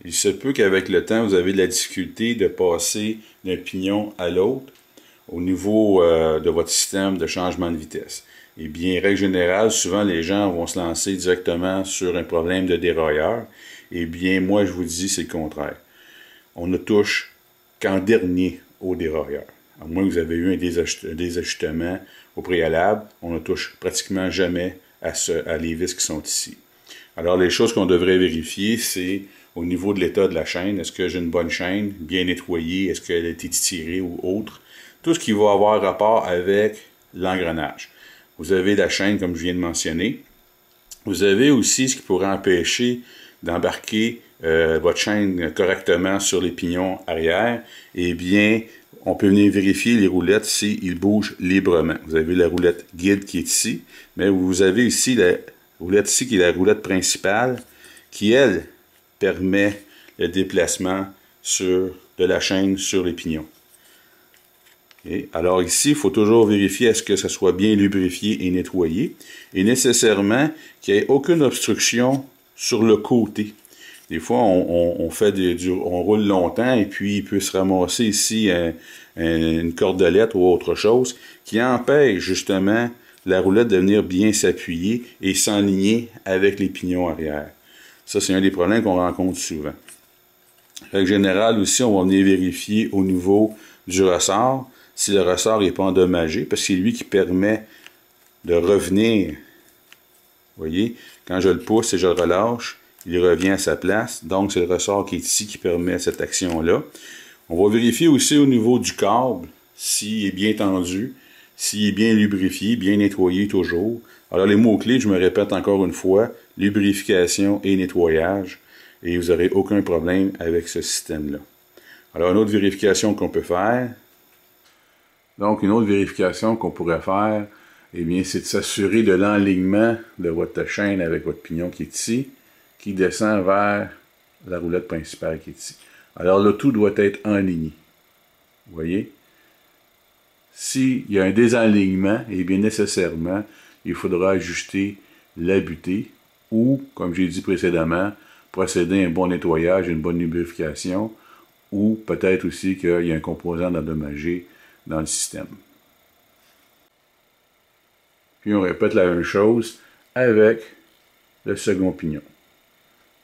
il se peut qu'avec le temps, vous avez de la difficulté de passer d'un pignon à l'autre au niveau de votre système de changement de vitesse. Eh bien, règle générale, souvent les gens vont se lancer directement sur un problème de dérailleur. Eh bien, moi, je vous dis, c'est le contraire. On ne touche qu'en dernier au dérailleur. À moins que vous avez eu un désajustement au préalable, on ne touche pratiquement jamais à les vis qui sont ici. Alors, les choses qu'on devrait vérifier, c'est au niveau de l'état de la chaîne. Est-ce que j'ai une bonne chaîne, bien nettoyée? Est-ce qu'elle a été tirée ou autre? Tout ce qui va avoir rapport avec l'engrenage. Vous avez la chaîne, comme je viens de mentionner. Vous avez aussi ce qui pourrait empêcher d'embarquer votre chaîne correctement sur les pignons arrière. Eh bien, on peut venir vérifier les roulettes s'ils bougent librement. Vous avez la roulette guide qui est ici, mais vous avez ici la roulette ici qui est la roulette principale qui, elle, permet le déplacement de la chaîne sur les pignons. Okay. Alors ici, il faut toujours vérifier à ce que ça soit bien lubrifié et nettoyé, et nécessairement qu'il n'y ait aucune obstruction sur le côté. Des fois, on roule longtemps et puis il peut se ramasser ici une cordelette ou autre chose qui empêche justement la roulette de venir bien s'appuyer et s'enligner avec les pignons arrière. Ça, c'est un des problèmes qu'on rencontre souvent. En règle générale aussi, on va venir vérifier au niveau du ressort si le ressort n'est pas endommagé, parce que c'est lui qui permet de revenir. Vous voyez, quand je le pousse et je le relâche, il revient à sa place. Donc, c'est le ressort qui est ici qui permet cette action-là. On va vérifier aussi au niveau du câble, s'il est bien tendu, s'il est bien lubrifié, bien nettoyé toujours. Alors, les mots-clés, je me répète encore une fois, lubrification et nettoyage, et vous n'aurez aucun problème avec ce système-là. Alors, une autre vérification qu'on peut faire, donc une autre vérification qu'on pourrait faire, eh bien, c'est de s'assurer de l'enlignement de votre chaîne avec votre pignon qui est ici, qui descend vers la roulette principale qui est ici. Alors, le tout doit être enligné. Vous voyez? S'il y a un désalignement, eh bien, nécessairement, il faudra ajuster la butée ou, comme j'ai dit précédemment, procéder à un bon nettoyage, une bonne lubrification, ou peut-être aussi qu'il y a un composant endommagé dans le système. Puis on répète la même chose avec le second pignon,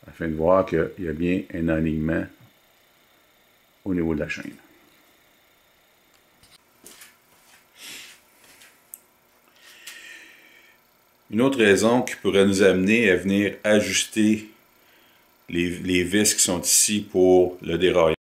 afin de voir qu'il y a bien un alignement au niveau de la chaîne. Une autre raison qui pourrait nous amener à venir ajuster les vis qui sont ici pour le dérailleur,